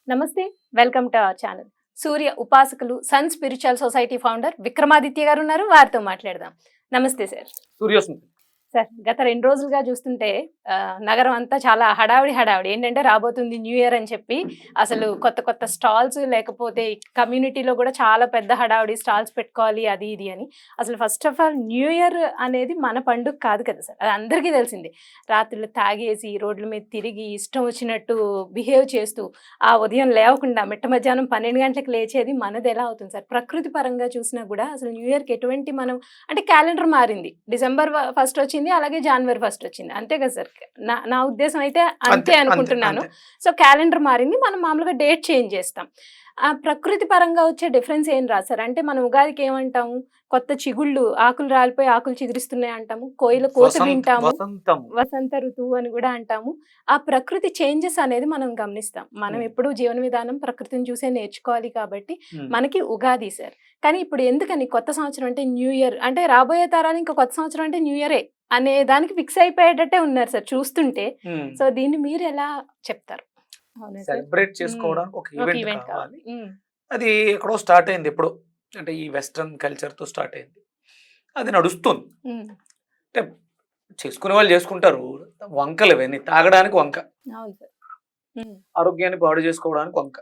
నమస్తే. Welcome to our channel. సూర్య ఉపాసకులు sun spiritual society founder Vikramaditya గారు ఉన్నారు. వారితో మాట్లాడదాం. నమస్తే సార్. సూర్యోస్మి. సార్, గత 2 రోజులుగా చూస్తుంటే నగరం అంతా చాలా హడావిడి హడావిడి. ఏంటంటే రాబోతుంది న్యూ ఇయర్ అని చెప్పి అసలు కొత్త కొత్త స్టాల్స్, లేకపోతే కమ్యూనిటీలో కూడా చాలా పెద్ద హడావిడి స్టాల్స్ పెట్టుకోవాలి అది ఇది అని. అసలు first of all new year అనేది మన పండుగ కాదు కదా సార్. అది అందరికీ తెలిసింది. రాత్రులు తాగేసి రోడ్ల మీద తిరిగి ఇష్టం వచ్చినట్టు బిహేవ్ చేస్తూ ఆ ఉదయం లేవకుండా మిట్ట మధ్యాహ్నం 12 గంటలకు లేచేది మనది ఎలా అవుతుంది సార్? ప్రకృతి పరంగా చూసినా కూడా అసలు న్యూ ఇయర్కి ఎటువంటి మనం అంటే క్యాలెండర్ మారింది. డిసెంబర్ 1 వచ్చింది, అలాగే జనవరి 1 వచ్చింది. అంతే కదా సార్? నా ఉద్దేశం అయితే అంతే అనుకుంటున్నాను. సో క్యాలెండర్ మారింది, మనం మామూలుగా డేట్ చేంజ్ చేస్తాం. ఆ ప్రకృతి పరంగా వచ్చే డిఫరెన్స్ ఏం రాదు సార్? అంటే మనం ఉగాదికి ఏమంటాము? కొత్త చిగుళ్ళు, ఆకులు రాలిపోయి ఆకులు చిగురిస్తున్నాయి అంటాము. కోయిల కోత వింటాము, వసంత ఋతువు అని కూడా అంటాము. ఆ ప్రకృతి చేంజెస్ అనేది మనం గమనిస్తాం. మనం ఎప్పుడు జీవన విధానం ప్రకృతిని చూసే నేర్చుకోవాలి కాబట్టి మనకి ఉగాది సార్. కానీ ఇప్పుడు ఎందుకని కొత్త సంవత్సరం అంటే న్యూ ఇయర్ అంటే రాబోయే తరాలు ఇంకా కొత్త సంవత్సరం అంటే న్యూ ఇయరే అనే దానికి ఫిక్స్ అయిపోయేటట్టే ఉన్నారు సార్ చూస్తుంటే. సో దీన్ని మీరు ఎలా చెప్తారు? సెలబ్రేట్ చేసుకోవడానికి ఒక ఈవెంట్ కావాలి. అది ఎక్కడో స్టార్ట్ అయింది, ఎప్పుడో అంటే ఈ వెస్ట్రన్ కల్చర్ తో స్టార్ట్ అయింది. అది నడుస్తుంది. అంటే చేసుకునే వాళ్ళు చేసుకుంటారు. వంకలు ఇవన్నీ తాగడానికి వంక, ఆరోగ్యాన్ని పాడు చేసుకోవడానికి వంక,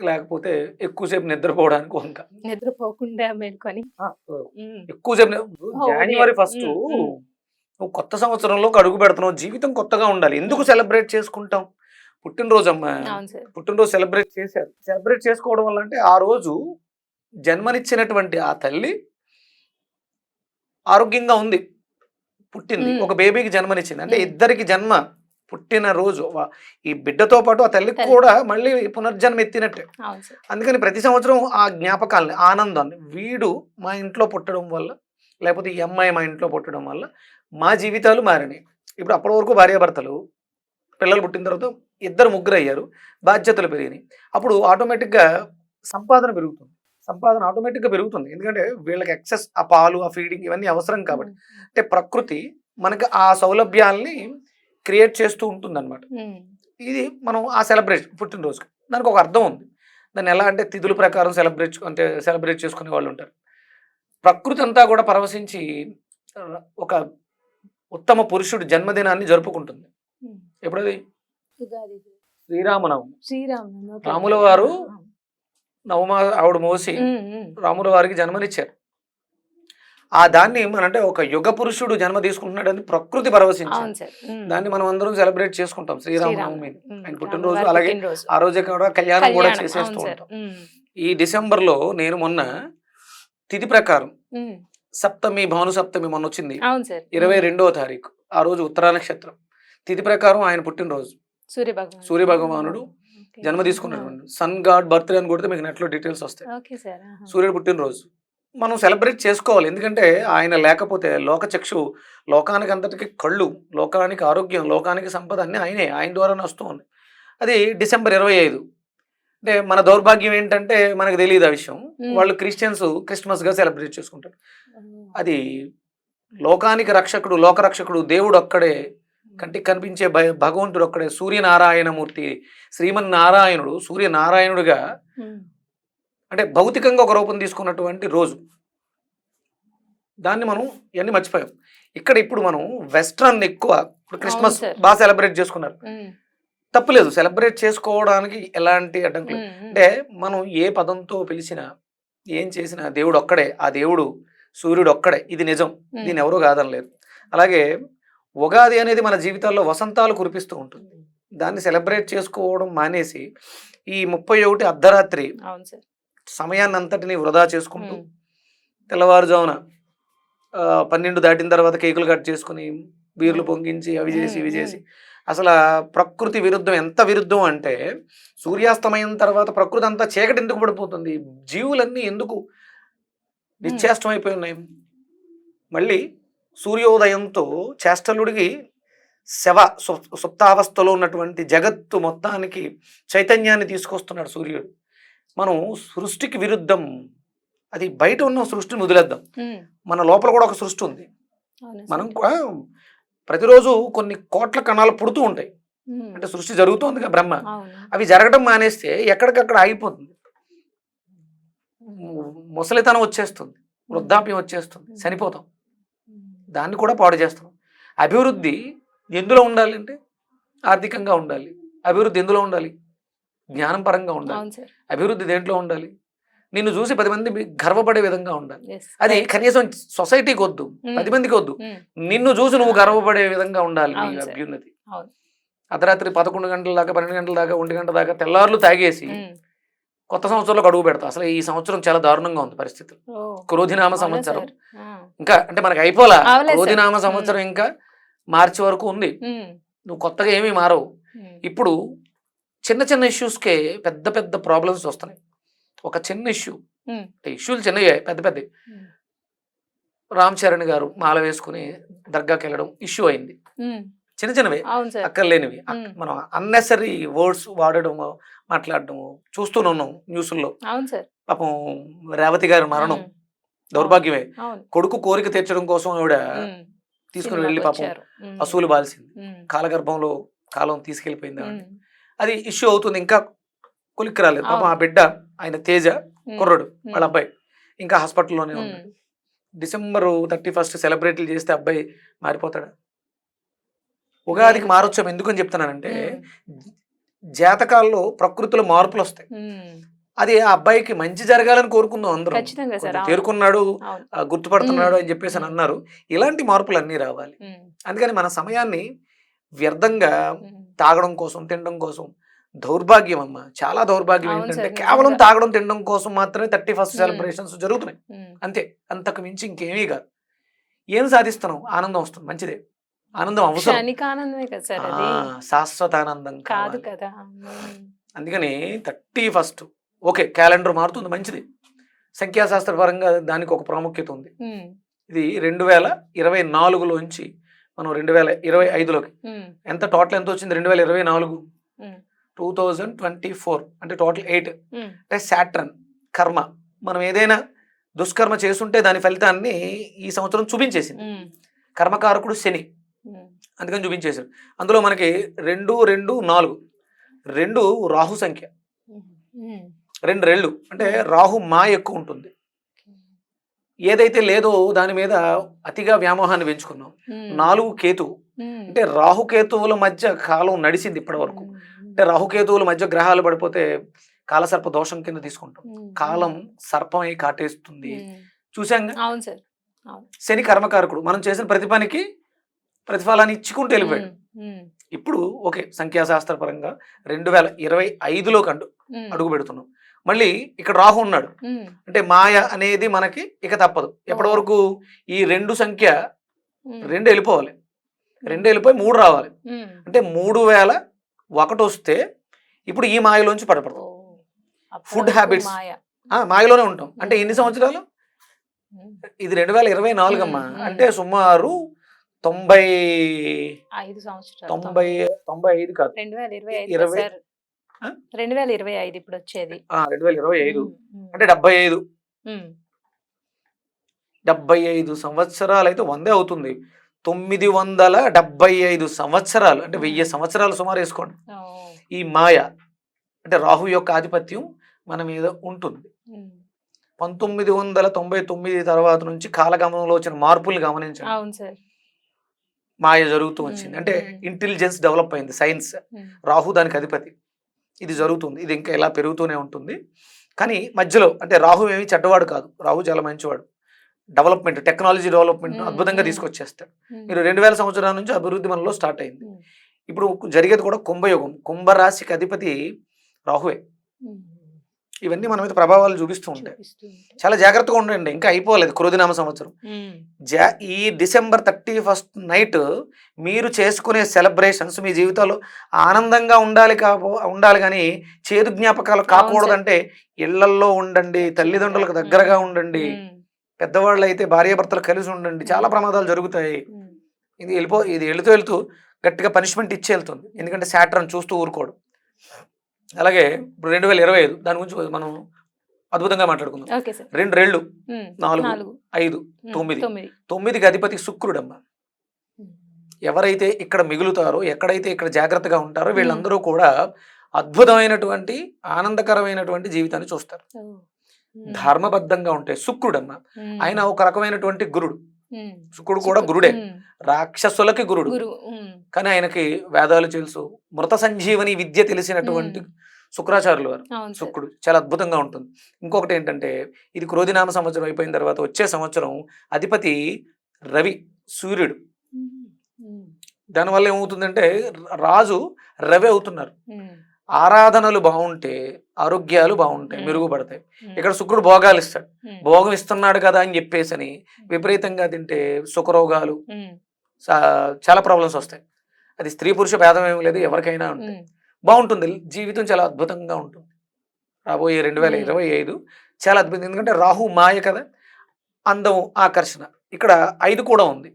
లేకపోతే ఎక్కువసేపు నిద్రపోవడానికి వంక. నిద్రపోకుండా మేల్కొని ఎక్కువసేపు జనవరి 1 నువ్వు కొత్త సంవత్సరంలోకి అడుగు పెడుతున్నావు. జీవితం కొత్తగా ఉండాలి. ఎందుకు సెలబ్రేట్ చేసుకుంటాం? పుట్టినరోజు అమ్మా, పుట్టినరోజు సెలబ్రేట్ చేశారు. సెలబ్రేట్ చేసుకోవడం వల్ల అంటే ఆ రోజు జన్మనిచ్చినటువంటి ఆ తల్లి ఆరోగ్యంగా ఉంది, పుట్టింది, ఒక బేబీకి జన్మనిచ్చింది. అంటే ఇద్దరికి జన్మ పుట్టిన రోజు, ఈ బిడ్డతో పాటు ఆ తల్లికి కూడా మళ్ళీ పునర్జన్మ ఎత్తినట్టే. అందుకని ప్రతి సంవత్సరం ఆ జ్ఞాపకాలని, ఆనందాన్ని, వీడు మా ఇంట్లో పుట్టడం వల్ల, లేకపోతే ఈ అమ్మాయి మా ఇంట్లో పుట్టడం వల్ల మా జీవితాలు మారినాయి. ఇప్పుడు అప్పటి వరకు భార్యాభర్తలు, పిల్లలు పుట్టిన తర్వాత 2 ముగ్గురు అయ్యారు, బాధ్యతలు పెరిగినాయి. అప్పుడు ఆటోమేటిక్గా సంపాదన పెరుగుతుంది. సంపాదన ఆటోమేటిక్గా పెరుగుతుంది. ఎందుకంటే వీళ్ళకి ఎక్సెస్ ఆ పాలు, ఆ ఫీడింగ్ ఇవన్నీ అవసరం కాబట్టి. అంటే ప్రకృతి మనకి ఆ సౌలభ్యాల్ని క్రియేట్ చేస్తూ ఉంటుంది అనమాట. ఇది మనం ఆ సెలబ్రేషన్ పుట్టినరోజుకి దానికి ఒక అర్థం ఉంది. దాన్ని ఎలా అంటే తిథుల ప్రకారం సెలబ్రేట్ చేసుకునే వాళ్ళు ఉంటారు. ప్రకృతి అంతా కూడా పరవశించి ఒక ఉత్తమ పురుషుడు జన్మదినాన్ని జరుపుకుంటుంది. ఎప్పుడది? శ్రీరామనవమి. రాముల వారు నవమ ఆవిడ మోసి రాముల వారికి జన్మనిచ్చారు. ఆ దాన్ని అంటే ఒక యుగ పురుషుడు జన్మ తీసుకుంటున్నాడని ప్రకృతి పరవశించింది. దాన్ని మనం అందరం సెలబ్రేట్ చేసుకుంటాం శ్రీరామనవమి, ఆయన పుట్టినరోజు. అలాగే ఆ రోజే కూడా కళ్యాణం కూడా చేసేస్తూ ఉంటాం. ఈ డిసెంబర్లో నేను మొన్న తిథి ప్రకారం సప్తమి, భాను సప్తమి మొన్న వచ్చింది, 22వ తారీఖు. ఆ రోజు ఉత్తరా నక్షత్రం. తిథి ప్రకారం ఆయన పుట్టినరోజు, సూర్య భగవానుడు జన్మ తీసుకున్నాడు. సన్ గాడ్ బర్త్డే అని కొడితే మీకు నెట్లో డీటెయిల్స్ వస్తాయి. సూర్యుడు పుట్టినరోజు మనం సెలబ్రేట్ చేసుకోవాలి. ఎందుకంటే ఆయన లేకపోతే లోకచక్షు, లోకానికి అంతటికి కళ్ళు, లోకానికి ఆరోగ్యం, లోకానికి సంపద అన్నీ ఆయన ద్వారానే వస్తూ ఉంది. అది డిసెంబర్ 25. అంటే మన దౌర్భాగ్యం ఏంటంటే మనకు తెలియదు ఆ విషయం. వాళ్ళు క్రిస్టియన్స్ క్రిస్మస్గా సెలబ్రేట్ చేసుకుంటారు. అది లోకానికి రక్షకుడు, లోకరక్షకుడు దేవుడు ఒక్కడే, కంటికి కనిపించే భగవంతుడు ఒక్కడే, సూర్యనారాయణమూర్తి, శ్రీమన్నారాయణుడు సూర్యనారాయణుడిగా అంటే భౌతికంగా ఒక రూపం తీసుకున్నటువంటి రోజు. దాన్ని మనం ఇవన్నీ మర్చిపోయాం. ఇక్కడ ఇప్పుడు మనం వెస్ట్రన్ ఎక్కువ, ఇప్పుడు క్రిస్మస్ బాగా సెలబ్రేట్ చేసుకున్నారు, తప్పులేదు. సెలబ్రేట్ చేసుకోవడానికి ఎలాంటి అడ్డంకులు. అంటే మనం ఏ పదంతో పిలిచినా ఏం చేసినా దేవుడు ఒక్కడే, ఆ దేవుడు సూర్యుడు ఒక్కడే, ఇది నిజం, దీన్ని ఎవరూ కాదనలేరు. అలాగే ఉగాది అనేది మన జీవితాల్లో వసంతాలు కురిపిస్తూ ఉంటుంది. దాన్ని సెలబ్రేట్ చేసుకోవడం మానేసి ఈ 31 అర్ధరాత్రి సమయాన్ని అంతటిని వృధా చేసుకుంటూ తెల్లవారుజామున 12 దాటిన తర్వాత కేకులు కట్ చేసుకుని బీర్లు పొంగించి అవి చేసి ఇవి చేసి, అసలు ప్రకృతి విరుద్ధం. ఎంత విరుద్ధం అంటే సూర్యాస్తమయం తర్వాత ప్రకృతి అంతా చీకటి ఎందుకు పడిపోతుంది? జీవులన్నీ ఎందుకు నిశ్చేష్టమైపోయి ఉన్నాయి? మళ్ళీ సూర్యోదయంతో చేష్టలుడికి సుప్తావస్థలో ఉన్నటువంటి జగత్తు మొత్తానికి చైతన్యాన్ని తీసుకొస్తున్నాడు సూర్యుడు. మనం సృష్టికి విరుద్ధం. అది బయట ఉన్న సృష్టిని వదిలేద్దాం, మన లోపల కూడా ఒక సృష్టి ఉంది. మనం ప్రతిరోజు కొన్ని కోట్ల కణాలు పుడుతూ ఉంటాయి. అంటే సృష్టి జరుగుతోందిగా బ్రహ్మ, అవును. అవి జరగడం మానేస్తే ఎక్కడికక్కడ ఆగిపోతుంది, ముసలితనం వచ్చేస్తుంది, వృద్ధాప్యం వచ్చేస్తుంది, చనిపోతాం, దాన్ని కూడా పాడు చేస్తాం. అభివృద్ధి ఎందులో ఉండాలి అంటే ఆర్థికంగా ఉండాలి. అభివృద్ధి ఎందులో ఉండాలి? జ్ఞానం పరంగా ఉండాలి. అవును సార్. అభివృద్ధి దేంట్లో ఉండాలి? నిన్ను చూసి 10 మంది గర్వపడే విధంగా ఉండాలి. Yes. అది Right. కనీసం సొసైటీకి వద్దు, 10 మందికి వద్దు, నిన్ను చూసి నువ్వు గర్వపడే విధంగా ఉండాలి నీ అవును సార్. అభ్యున్నతి. అవును. అర్ధరాత్రి 11 గంటల దాకా, 12 గంటల దాకా, 1 గంట దాకా తెల్లార్లు తాగేసి కొత్త సంవత్సరంలో అడుగు పెడతాం. అసలు ఈ సంవత్సరం చాలా దారుణంగా ఉంది పరిస్థితులు. క్రోధినామ సంవత్సరం ఇంకా అంటే మనకి అయిపోలా. క్రోధినామ సంవత్సరం ఇంకా మార్చి వరకు ఉంది. నువ్వు కొత్తగా ఏమీ మారవు. ఇప్పుడు చిన్న చిన్న ఇష్యూస్కే పెద్ద పెద్ద ప్రాబ్లమ్స్ వస్తున్నాయి. ఒక చిన్న ఇష్యూ, ఇష్యూలు చిన్నవే, పెద్ద పెద్ద. రామ్ చరణ్ గారు మాల వేసుకుని దర్గాకి వెళ్ళడం ఇష్యూ అయింది. చిన్న చిన్నవే, అక్కర్లేనివి. మనం అన్నెసరీ వర్డ్స్ వాడడం, మాట్లాడడం చూస్తూనే ఉన్నాం న్యూస్లో. పాపం రేవతి గారి మరణం దౌర్భాగ్యమే. కొడుకు కోరిక తీర్చడం కోసం ఆవిడ తీసుకుని వెళ్ళి పాపం అసూలు బాల్సింది. కాలగర్భంలో కాలం తీసుకెళ్లిపోయింది. అది ఇష్యూ అవుతుంది. ఇంకా కొలిక్కి రాలేదు పాపం. ఆ బిడ్డ ఆయన తేజ కుర్రడు, వాళ్ళ అబ్బాయి ఇంకా హాస్పిటల్లోనే ఉన్నాడు. December 31 సెలబ్రేట్లు చేస్తే అబ్బాయి మారిపోతాడా? ఉగాదికి మారొచ్చాం. ఎందుకని చెప్తున్నానంటే జాతకాల్లో ప్రకృతిలో మార్పులు వస్తాయి. అది ఆ అబ్బాయికి మంచి జరగాలని కోరుకుందాం అందరూ. తేరుకున్నాడు, గుర్తుపడుతున్నాడు అని చెప్పేసి అని అన్నారు. ఇలాంటి మార్పులు అన్నీ రావాలి. అందుకని మన సమయాన్ని వ్యర్థంగా తాగడం కోసం, తినడం కోసం, దౌర్భాగ్యం అమ్మ, చాలా దౌర్భాగ్యం. ఏంటంటే కేవలం తాగడం తినడం కోసం మాత్రమే 31st సెలబ్రేషన్స్ జరుగుతున్నాయి అంతే. అంతకు మించి ఇంకేమీ కాదు. ఏం సాధిస్తున్నాం? ఆనందం వస్తుంది, మంచిదే. ఆనందం అవసరం, శాశ్వత ఆనందం కాదు కదా. అందుకని 31st ఓకే, క్యాలెండర్ మారుతుంది, మంచిది. సంఖ్యాశాస్త్ర పరంగా దానికి ఒక ప్రాముఖ్యత ఉంది. ఇది 2024లోంచి మనం 2025లోకి ఎంత టోటల్ ఎంత వచ్చింది? 2024 2024 అంటే టోటల్ 8. అంటే సాటర్న్ కర్మ, మనం ఏదైనా దుష్కర్మ చేస్తుంటే దాని ఫలితాన్ని ఈ సంవత్సరం చూపించేసింది. కర్మకారకుడు శని, అందుకని చూపించేశారు. అందులో మనకి 2, 2, 4 2 రాహు సంఖ్య, 2 రెళ్ళు అంటే రాహు మాయ ఎక్కువ ఉంటుంది. ఏదైతే లేదో దాని మీద అతిగా వ్యామోహాన్ని పెంచుకున్నాం. 4 కేతువు అంటే రాహుకేతువుల మధ్య కాలం నడిచింది ఇప్పటి వరకు. అంటే రాహుకేతువుల మధ్య గ్రహాలు పడిపోతే కాలసర్ప దోషం కింద తీసుకుంటాం. కాలం సర్పమై కాటేస్తుంది, చూసాం. శని కర్మకారకుడు, మనం చేసిన ప్రతి పనికి ప్రతిఫలాన్ని ఇచ్చుకుంటూ వెళ్ళిపోయాడు. ఇప్పుడు ఓకే, సంఖ్యాశాస్త్ర పరంగా 2025లోకి అడుగు పెడుతున్నాం. మళ్ళీ ఇక్కడ రాహు ఉన్నాడు అంటే మాయ అనేది మనకి ఇక తప్పదు. ఎప్పటి వరకు ఈ 2 సంఖ్య 2 వెళ్ళిపోవాలి, 2 వెళ్ళిపోయి 3 రావాలి. అంటే 3001 వస్తే ఇప్పుడు ఈ మాయలోంచి పడపడతాం. ఫుడ్ హ్యాబిట్స్ మాయలోనే ఉంటాం. అంటే ఎన్ని సంవత్సరాలు? ఇది 2024 అమ్మా. అంటే సుమారు 95 కాదు, 2025 ఇప్పుడు వచ్చేది 2025 అంటే 75 సంవత్సరాలు అయితే 100 అవుతుంది. 975 సంవత్సరాలు అంటే 1000 సంవత్సరాలు సుమారు వేసుకోండి. ఈ మాయ అంటే రాహు యొక్క ఆధిపత్యం మన మీద ఉంటుంది. 1999 తర్వాత నుంచి కాలగమనంలో వచ్చిన మార్పులు గమనించండి. మాయ జరుగుతూ వచ్చింది. అంటే ఇంటెలిజెన్స్ డెవలప్ అయింది, సైన్స్. రాహు దానికి అధిపతి. ఇది జరుగుతుంది, ఇది ఇంకా ఇలా పెరుగుతూనే ఉంటుంది. కానీ మధ్యలో అంటే రాహు ఏమి చెడ్డవాడు కాదు, రాహు చాలా మంచివాడు. డెవలప్మెంట్, టెక్నాలజీ డెవలప్మెంట్ అద్భుతంగా తీసుకొచ్చేస్తాడు. మీరు 2000 సంవత్సరాల నుంచి అభివృద్ధి మనలో స్టార్ట్ అయింది. ఇప్పుడు జరిగేది కూడా కుంభయోగం. కుంభరాశికి అధిపతి రాహువే. ఇవన్నీ మన మీద ప్రభావాలు చూపిస్తూ ఉంటాయి. చాలా జాగ్రత్తగా ఉండండి, ఇంకా అయిపోలేదు క్రోధినామ సంవత్సరం. ఈ December 31 నైట్ మీరు చేసుకునే సెలబ్రేషన్స్ మీ జీవితంలో ఆనందంగా ఉండాలి కానీ చేదు జ్ఞాపకాలు కాకూడదంటే ఇళ్లల్లో ఉండండి, తల్లిదండ్రులకు దగ్గరగా ఉండండి, పెద్దవాళ్ళు అయితే భార్యాభర్తలు కలిసి ఉండండి. చాలా ప్రమాదాలు జరుగుతాయి. ఇది వెళుతూ గట్టిగా పనిష్మెంట్ ఇచ్చి వెళ్తుంది. ఎందుకంటే సాటర్న్ చూస్తూ ఊరుకోడు. అలాగే ఇప్పుడు 2025 దాని గురించి మనం అద్భుతంగా మాట్లాడుకుందాం. 2 రెళ్ళు 4, 5, 9. 9కి అధిపతి శుక్రుడమ్మ. ఎవరైతే ఇక్కడ మిగులుతారో, ఎక్కడైతే ఇక్కడ జాగ్రత్తగా ఉంటారో వీళ్ళందరూ కూడా అద్భుతమైనటువంటి ఆనందకరమైనటువంటి జీవితాన్ని చూస్తారు. ధర్మబద్ధంగా ఉంటాయి. శుక్రుడమ్మ ఆయన ఒక రకమైనటువంటి గురుడు. శుక్రుడు కూడా గురుడే, రాక్షసులకి గురుడు. కానీ ఆయనకి వేదాలు తెలుసు, మృత సంజీవని విద్య తెలిసినటువంటి శుక్రాచార్యులు వారు. శుక్రుడు చాలా అద్భుతంగా ఉంటుంది. ఇంకొకటి ఏంటంటే ఇది క్రోధినామ సంవత్సరం అయిపోయిన తర్వాత వచ్చే సంవత్సరం అధిపతి రవి, సూర్యుడు. దానివల్ల ఏమవుతుందంటే రాజు రవి అవుతున్నారు. ఆరాధనలు బాగుంటే ఆరోగ్యాలు బాగుంటాయి, మెరుగుపడతాయి. ఇక్కడ శుక్రుడు భోగాలు ఇస్తాడు. భోగం ఇస్తున్నాడు కదా అని చెప్పేసి అని విపరీతంగా తింటే సుఖరోగాలు, చాలా ప్రాబ్లమ్స్ వస్తాయి. అది స్త్రీ పురుష భేదం ఏమి లేదు, ఎవరికైనా ఉంటాయి. బాగుంటుంది, జీవితం చాలా అద్భుతంగా ఉంటుంది. రాబోయే 2025 చాలా అద్భుతం. ఎందుకంటే రాహు మాయ కదా, అందం, ఆకర్షణ. ఇక్కడ 5 కూడా ఉంది.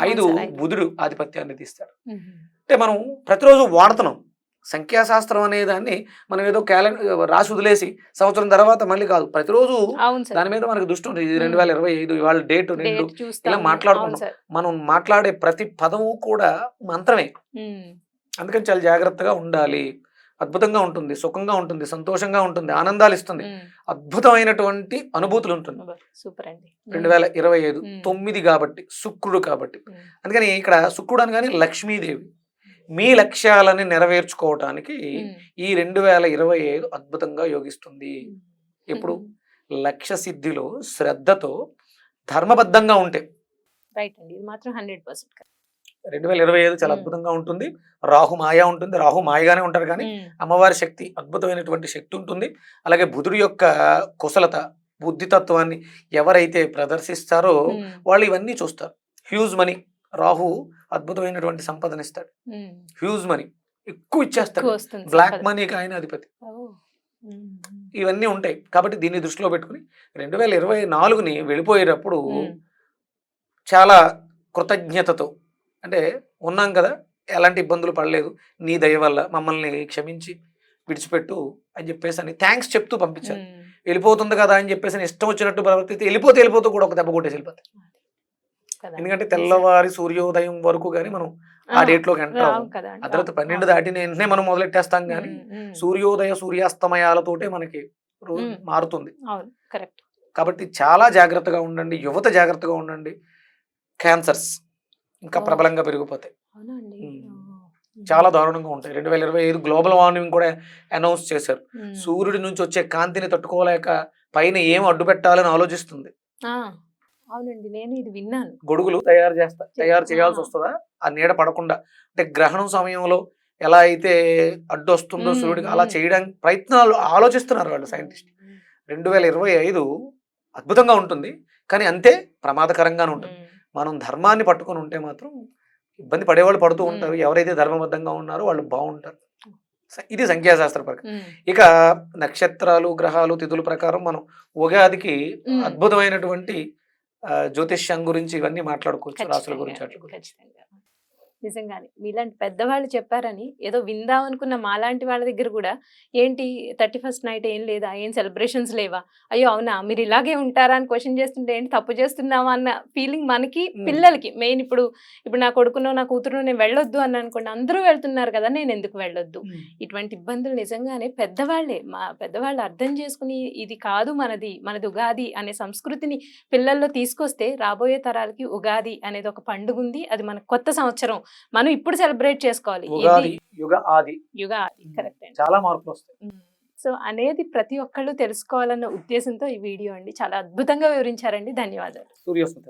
5 బుధుడు ఆధిపత్యాన్ని తీస్తాడు. అంటే మనం ప్రతిరోజు వాడుతున్నాం. సంఖ్యాశాస్త్రం అనే దాన్ని మనం ఏదో క్యాలెండర్ రాసి వదిలేసి సంవత్సరం తర్వాత మళ్ళీ కాదు, ప్రతిరోజు దాని మీద మనకు దృష్టి ఉంటుంది. 2025 ఇవాళ డేట్ 2 ఇలా మాట్లాడుకుంటాం. మనం మాట్లాడే ప్రతి పదము కూడా మంత్రమే. అందుకని చాలా జాగ్రత్తగా ఉండాలి. అద్భుతంగా ఉంటుంది, సుఖంగా ఉంటుంది, సంతోషంగా ఉంటుంది, ఆనందాలు ఇస్తుంది, అద్భుతమైనటువంటి అనుభూతులు ఉంటుంది. 2025 9 కాబట్టి, శుక్రుడు కాబట్టి. అందుకని ఇక్కడ శుక్రుడు అని కానీ లక్ష్మీదేవి మీ లక్ష్యాలని నెరవేర్చుకోవటానికి ఈ 2025 అద్భుతంగా యోగిస్తుంది. ఇప్పుడు లక్ష్య సిద్ధిలో శ్రద్ధతో ధర్మబద్ధంగా ఉంటే 2025 చాలా అద్భుతంగా ఉంటుంది. రాహు మాయ ఉంటుంది, రాహు మాయగానే ఉంటారు కానీ అమ్మవారి శక్తి, అద్భుతమైనటువంటి శక్తి ఉంటుంది. అలాగే బుధుడి యొక్క కుశలత, బుద్ధితత్వాన్ని ఎవరైతే ప్రదర్శిస్తారో వాళ్ళు ఇవన్నీ చూస్తారు. హ్యూజ్ మనీ, రాహు అద్భుతమైనటువంటి సంపదనిస్తాడు. హ్యూజ్ మనీ ఎక్కువ ఇచ్చేస్తాడు. బ్లాక్ మనీకి ఆయన అధిపతి. ఇవన్నీ ఉంటాయి. కాబట్టి దీన్ని దృష్టిలో పెట్టుకుని 2024ని వెళ్ళిపోయేటప్పుడు చాలా కృతజ్ఞతతో, అంటే ఉన్నాం కదా, ఎలాంటి ఇబ్బందులు పడలేదు, నీ దయ వల్ల మమ్మల్ని క్షమించి విడిచిపెట్టు అని చెప్పేసి అని థ్యాంక్స్ చెప్తూ పంపించారు. వెళ్ళిపోతుంది కదా అని చెప్పేసి ఇష్టం వచ్చినట్టు ప్రవర్తిస్తే వెళ్ళిపోతూ కూడా ఒక దెబ్బ కొట్టేసి వెళ్ళిపోతాయి. ఎందుకంటే తెల్లవారి సూర్యోదయం వరకు కానీ మనం ఆ డేట్ లోకి ఎంటర్ అవ్వం. ఆ తర్వాత 12 దాటిన వెంటనే మనం మొదలెట్టేస్తాం. కానీ సూర్యోదయ సూర్యాస్తమయాలతోటే మనకి రోజు మారుతుంది. కాబట్టి చాలా జాగ్రత్తగా ఉండండి, యువత జాగ్రత్తగా ఉండండి. క్యాన్సర్స్ ఇంకా ప్రబలంగా పెరిగిపోతాయి, చాలా దారుణంగా ఉంటాయి. 2025 గ్లోబల్ వార్మింగ్ కూడా అనౌన్స్ చేశారు. సూర్యుడి నుంచి వచ్చే కాంతిని తట్టుకోలేక పైన ఏం అడ్డు పెట్టాలని ఆలోచిస్తుంది. అవునండి, నేను ఇది విన్నాను. గొడుగులు తయారు చేయాల్సి వస్తుందా ఆ నీడ పడకుండా. అంటే గ్రహణం సమయంలో ఎలా అయితే అడ్డు వస్తుందో సూర్యుడికి, అలా చేయడానికి ప్రయత్నాలు ఆలోచిస్తున్నారు వాళ్ళు సైంటిస్ట్. 2025 అద్భుతంగా ఉంటుంది, కానీ అంతే ప్రమాదకరంగానే ఉంటుంది. మనం ధర్మాన్ని పట్టుకొని ఉంటే మాత్రం ఇబ్బంది పడేవాళ్ళు పడుతూ ఉంటారు. ఎవరైతే ధర్మబద్ధంగా ఉన్నారో వాళ్ళు బాగుంటారు. ఇది సంఖ్యాశాస్త్ర ప్రకారం. ఇక నక్షత్రాలు, గ్రహాలు, తిథుల ప్రకారం మనం ఉగాదికి అద్భుతమైనటువంటి జ్యోతిష్యం గురించి ఇవన్నీ మాట్లాడుకోవచ్చు, రాసుల గురించి. అట్లా నిజంగానే మీలాంటి పెద్దవాళ్ళు చెప్పారని ఏదో విందాం అనుకున్న మాలాంటి వాళ్ళ దగ్గర కూడా ఏంటి 31st నైట్ ఏం లేదా, ఏం సెలబ్రేషన్స్ లేవా, అయ్యో అవునా మీరు ఇలాగే ఉంటారా అని క్వశ్చన్ చేస్తుంటే ఏంటి తప్పు చేస్తున్నావా అన్న ఫీలింగ్ మనకి, పిల్లలకి మెయిన్. ఇప్పుడు నా కొడుకునో నా కూతురునో నేను వెళ్ళొద్దు అని అనుకోండి, అందరూ వెళ్తున్నారు కదా నేను ఎందుకు వెళ్ళొద్దు. ఇటువంటి ఇబ్బందులు నిజంగానే మా పెద్దవాళ్ళు అర్థం చేసుకుని ఇది కాదు మనది ఉగాది అనే సంస్కృతిని పిల్లల్లో తీసుకొస్తే రాబోయే తరాలకి ఉగాది అనేది ఒక పండుగ ఉంది, అది మన కొత్త సంవత్సరం, మనం ఇప్పుడు సెలబ్రేట్ చేసుకోవాలి. యుగ ఆది కరెక్ట్, చాలా మార్పులు వస్తాయి. సో అనేది ప్రతి ఒక్కళ్ళు తెలుసుకోవాలన్న ఉద్దేశంతో ఈ వీడియో అండి. చాలా అద్భుతంగా వివరించారండి. ధన్యవాదాలు.